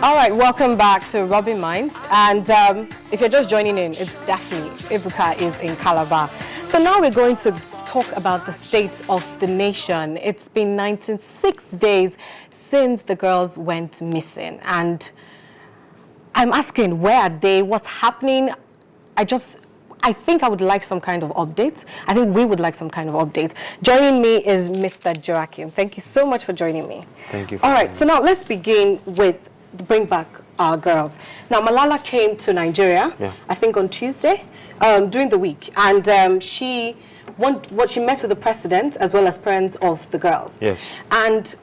All right, welcome back to Rubbin Minds. And if you're just joining in, it's Daphne. Ibuka is in Calabar. So now we're going to talk about the state of the nation. It's been 96 days since the girls went missing. And I'm asking, where are they? What's happening? I think I would like some kind of update. I think we would like some kind of update. Joining me is Mr. Joachim. Thank you so much for joining me. Thank you for All right, so now let's begin with bring back our girls. Now, Malala came to Nigeria, I think on Tuesday, during the week. And she met with the president as well as parents of the girls. Yes. And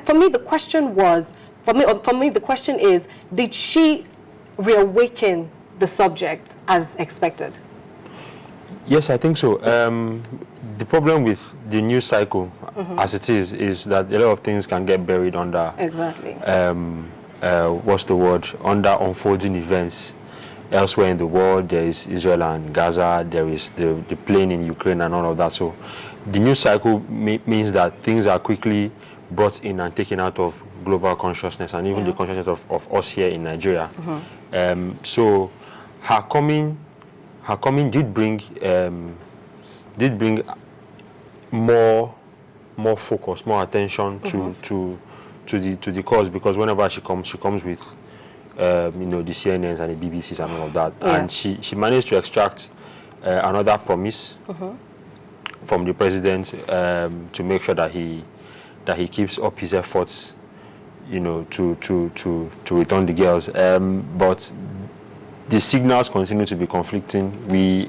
for me, the question was, the question is, did she reawaken the subject as expected? Yes, I think so. The problem with the news cycle, as it is that a lot of things can get buried under. Exactly. What's the word? Under unfolding events elsewhere in the world. There is Israel and Gaza. There is the plane in Ukraine and all of that. So, the news cycle means that things are quickly brought in and taken out of global consciousness and even the consciousness of us here in Nigeria. So, her coming did bring more focus, more attention to the cause, because whenever she comes with the CNNs and the BBCs and all of that, and she managed to extract another promise from the president to make sure that he keeps up his efforts, to return the girls. But the signals continue to be conflicting.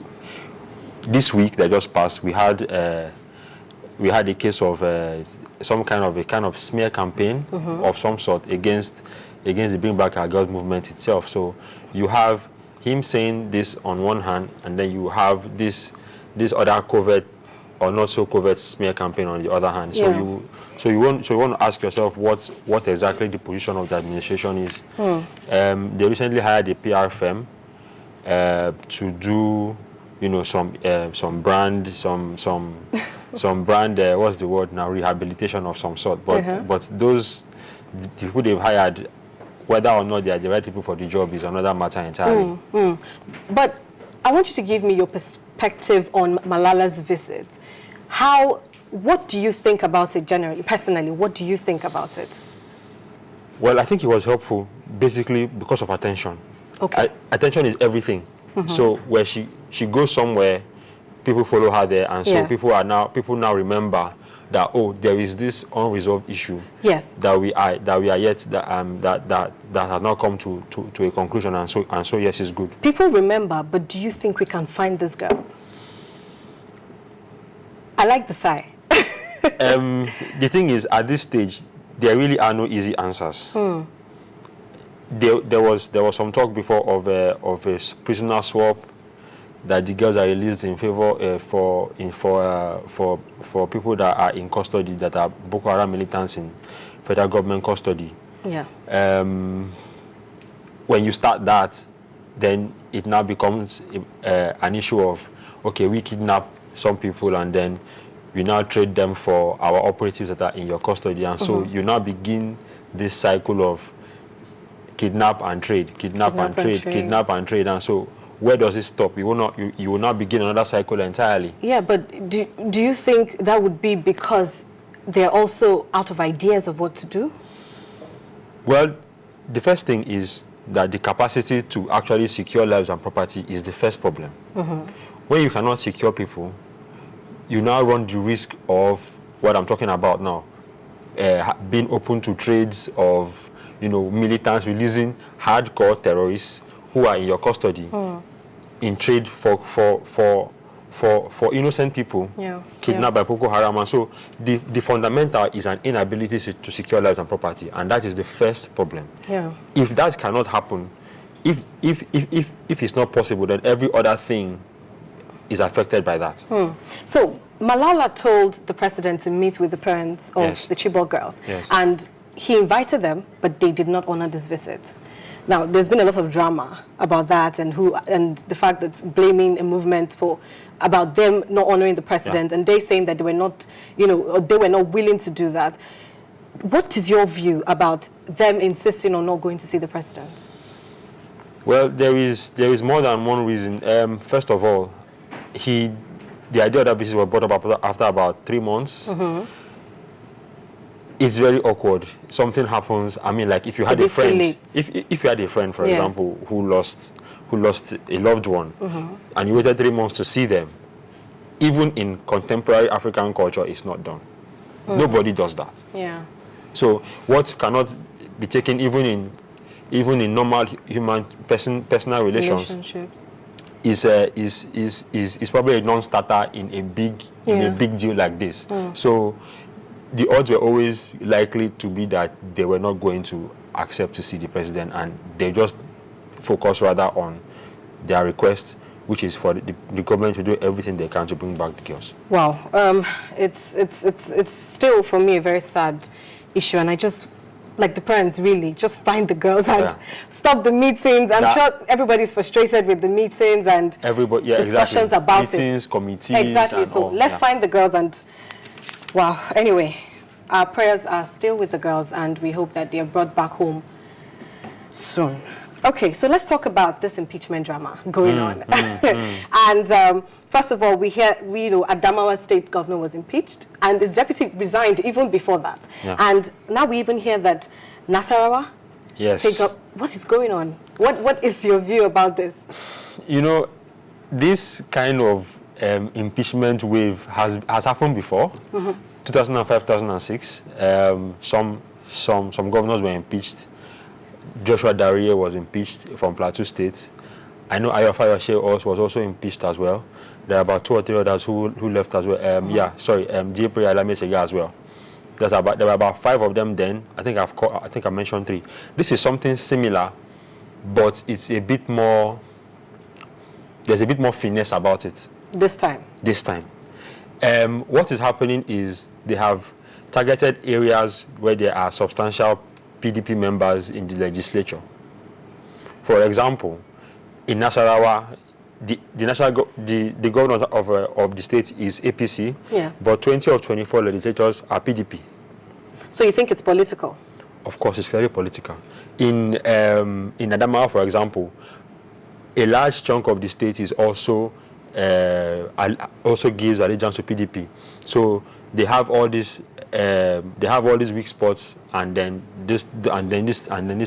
This week that just passed, we had a case of some kind of smear campaign of some sort against the Bring Back Our Girls movement itself. So you have him saying this on one hand, and then you have this other covert or not so covert smear campaign on the other hand. So you want to ask yourself what exactly the position of the administration is. They recently hired a PR firm to do some brand what's the word now, rehabilitation of some sort. But those the people they've hired, whether or not they are the right people for the job is another matter entirely. But I want you to give me your perspective on Malala's visit. What do you think about it generally, personally? What do you think about it? Well, I think it was helpful, basically because of attention. Okay. Attention is everything. So where she goes somewhere, people follow her there, and so people now remember that there is this unresolved issue. Yes. That we are yet that has not come to a conclusion, and so yes, it's good. People remember, but do you think we can find these girls? I like the sigh. The thing is, at this stage, there really are no easy answers. There was some talk before of a prisoner swap, that the girls are released in favor for people that are in custody, that are Boko Haram militants in federal government custody. Yeah. When you start that, then it now becomes an issue of, okay, we kidnap some people and then we now trade them for our operatives that are in your custody, and so you now begin this cycle of kidnap and trade, kidnap and trade, and so where does it stop? You will not begin another cycle entirely. Yeah, but do you think that would be because they're also out of ideas of what to do? Well, the first thing is that the capacity to actually secure lives and property is the first problem. When you cannot secure people, you now run the risk of what I'm talking about now, being open to trades of militants releasing hardcore terrorists who are in your custody in trade for innocent people kidnapped by Boko Haram. And so the fundamental is an inability to secure lives and property, and that is the first problem. If that cannot happen, if it's not possible, then every other thing is affected by that. So Malala told the president to meet with the parents of the Chibok girls, and he invited them, but they did not honor this visit. Now, there's been a lot of drama about that, and the fact that blaming a movement about them not honoring the president, and they saying that they were not, they were not willing to do that. what is your view about them insisting on not going to see the president? Well, there is more than one reason. First of all, the idea of that visit was brought up after about 3 months. It's very awkward. Something happens. I mean, like if you had a friend, if you had a friend, for example, who lost a loved one, and you waited 3 months to see them, even in contemporary African culture, it's not done. Nobody does that. Yeah. So what cannot be taken even in normal human personal relationships is probably a non-starter in a big deal like this. So the odds were always likely to be that they were not going to accept to see the president, and they just focus rather on their request, which is for the government to do everything they can to bring back the girls. Wow, it's still for me a very sad issue, and I just like the parents really just find the girls and stop the meetings. I'm sure everybody's frustrated with the meetings and discussions about meetings, committees. Exactly. So let's find the girls and wow. Anyway, our prayers are still with the girls, and we hope that they are brought back home soon. Okay, so let's talk about this impeachment drama going on. And first of all, we know Adamawa State Governor was impeached, and his deputy resigned even before that. And now we even hear that Nasarawa. Yes. What is going on? What is your view about this? You know, this kind of impeachment wave has happened before. 2005, 2006. Some governors were impeached. Joshua Darie was impeached from Plateau State. I know Ayofa Yoshe was also impeached as well. There are about 2 or 3 others who left as well. Diepre Alamesega as well. There were about 5 of them then. I think I mentioned 3. This is something similar, but it's a bit more. There's a bit more finesse about it. This time. What is happening is they have targeted areas where there are substantial PDP members in the legislature. For example, in Nasarawa, the governor of the state is APC, but 20 of 24 legislators are PDP. So you think it's political? Of course, it's clearly political. In Adamawa, for example, a large chunk of the state is also gives allegiance to PDP. So they have all these weak spots, and then these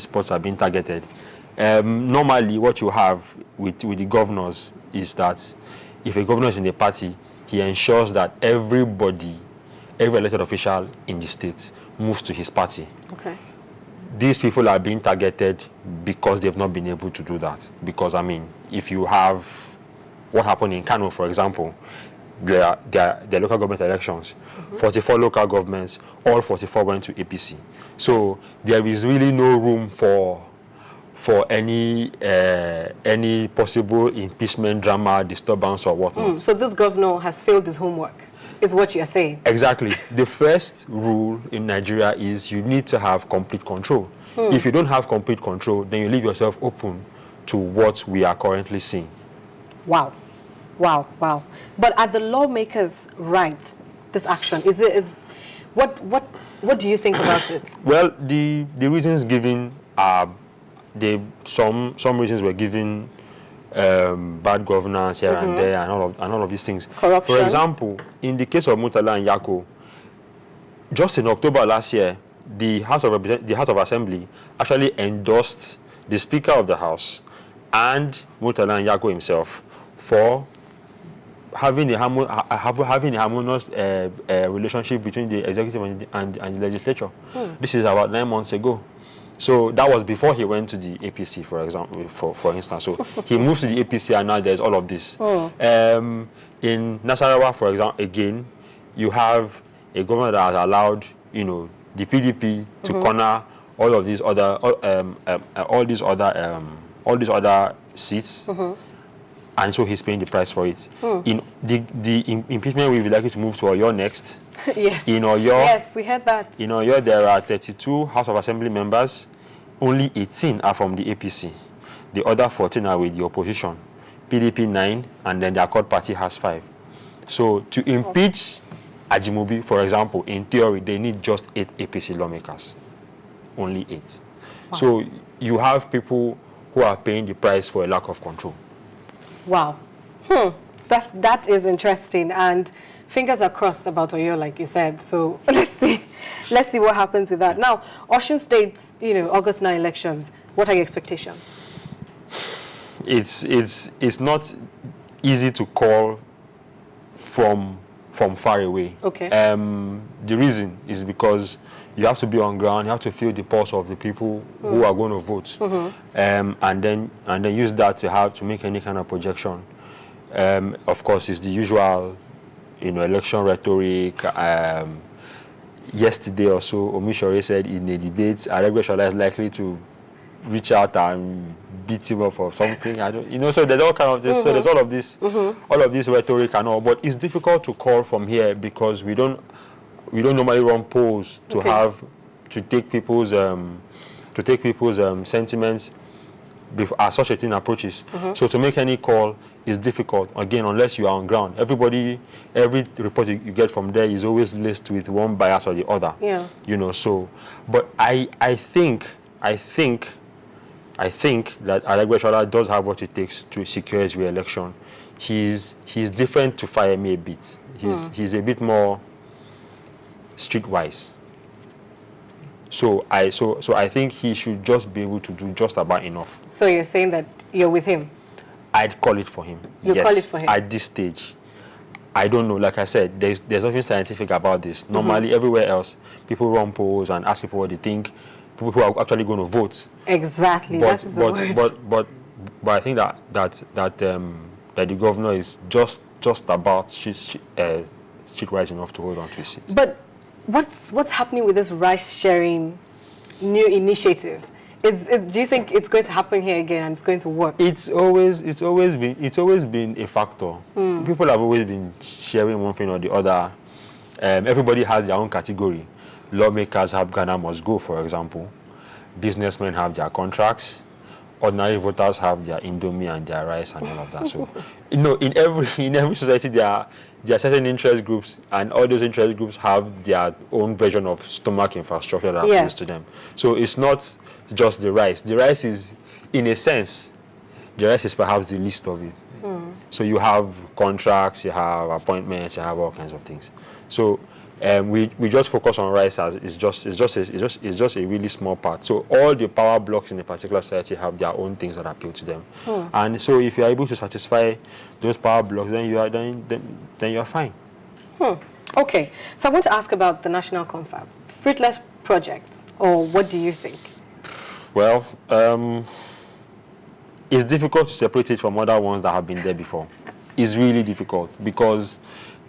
spots are being targeted. Normally, what you have with the governors is that if a governor is in a party, he ensures that every elected official in the state moves to his party. Okay. These people are being targeted because they've not been able to do that. Because, I mean, if you have what happened in Kano, for example, their local government elections, 44 local governments, all 44 went to APC. So there is really no room for any possible impeachment drama, disturbance, or whatnot. So this governor has failed his homework, is what you're saying? Exactly. The first rule in Nigeria is you need to have complete control. If you don't have complete control, then you leave yourself open to what we are currently seeing. Wow. But are the lawmakers right, this action? What do you think about it? Well, the reasons given are some reasons were given bad governance here and there, and all of these things. Corruption. For example, in the case of Murtala and Yako, just in October last year, the House of Assembly actually endorsed the Speaker of the House and Murtala and Yako himself for having a harmonious relationship between the executive and the legislature. This is about 9 months ago. So that was before he went to the APC, for example, for instance. So he moved to the APC, and now there's all of this. In Nasarawa, for example, again, you have a government that has allowed, the PDP to corner all of these other seats. And so he's paying the price for it. In the impeachment, we would like to move to Oyo next. Yes. In Oyo, yes, we heard that. In Oyo, there are 32 House of Assembly members. Only 18 are from the APC. The other 14 are with the opposition. PDP 9, and then the Accord Party has 5. So to impeach Ajimobi, for example, in theory, they need just 8 APC lawmakers. Only 8. Wow. So you have people who are paying the price for a lack of control. Wow. That is interesting. And fingers are crossed about Oyo, like you said. So let's see what happens with that. Now, Osun State, August 9 elections. What are your expectations? It's not easy to call from far away. Okay. The reason is because you have to be on ground. You have to feel the pulse of the people who are going to vote, and then use that to make any kind of projection. Of course, it's the usual, election rhetoric. Yesterday or so, Omishore said in a debate, Aregbesola is likely to reach out and beat him up or something. I don't, so there's all kind of this. So there's all of this rhetoric and all. But it's difficult to call from here because we don't normally run polls to take people's sentiments as such a thing approaches. So to make any call is difficult, again, unless you are on ground. Every report you get from there is always laced with one bias or the other. Yeah. So, but I think that Aregbesola does have what it takes to secure his re-election. He's different to Fayemi a bit. He's a bit more streetwise. So I think he should just be able to do just about enough. So you're saying that you're with him? I'd call it for him. You call it for him? At this stage. I don't know. Like I said, there's nothing scientific about this. Normally, everywhere else, people run polls and ask people what they think. People who are actually going to vote. Exactly. That's the word. But I think that the governor is just about streetwise enough to hold on to his seat. But what's happening with this rice sharing new initiative? Do you think it's going to happen here again and it's going to work? It's always been a factor. People have always been sharing one thing or the other. Everybody has their own category. Lawmakers have Ghana Must Go, for example. Businessmen have their contracts. Ordinary voters have their Indomie and their rice and all of that. So, in every society there are certain interest groups, and all those interest groups have their own version of stomach infrastructure that appeals to them. So it's not just the rice. The rice is, in a sense, perhaps the least of it. So you have contracts, you have appointments, you have all kinds of things. So we just focus on rice as it's just a really small part. So all the power blocks in a particular society have their own things that appeal to them. And so if you are able to satisfy those power blocks, then you are fine. Okay. So I want to ask about the National Confab, fruitless project, or what do you think? Well, it's difficult to separate it from other ones that have been there before. It's really difficult because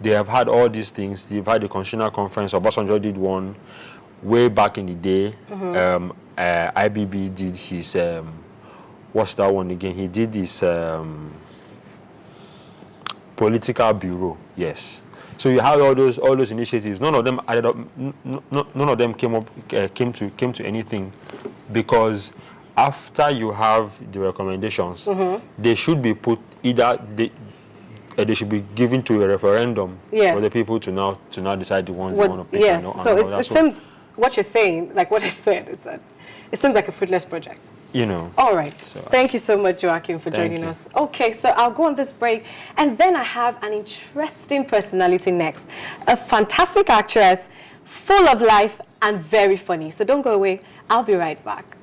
they have had all these things. They've had the Constitutional Conference. Obasanjo did one way back in the day. IBB did his, what's that one again? He did his political bureau, yes. So you have all those initiatives. None of them added up. None of them came to anything, because after you have the recommendations, they should be put they should be given to a referendum for the people to now decide the ones they want to pick. Yes. So it seems what you're saying, like what I said, is that it seems like a fruitless project. All right. So, thank you so much, Joachim, for joining us. Okay, so I'll go on this break, and then I have an interesting personality next. A fantastic actress, full of life, and very funny. So don't go away. I'll be right back.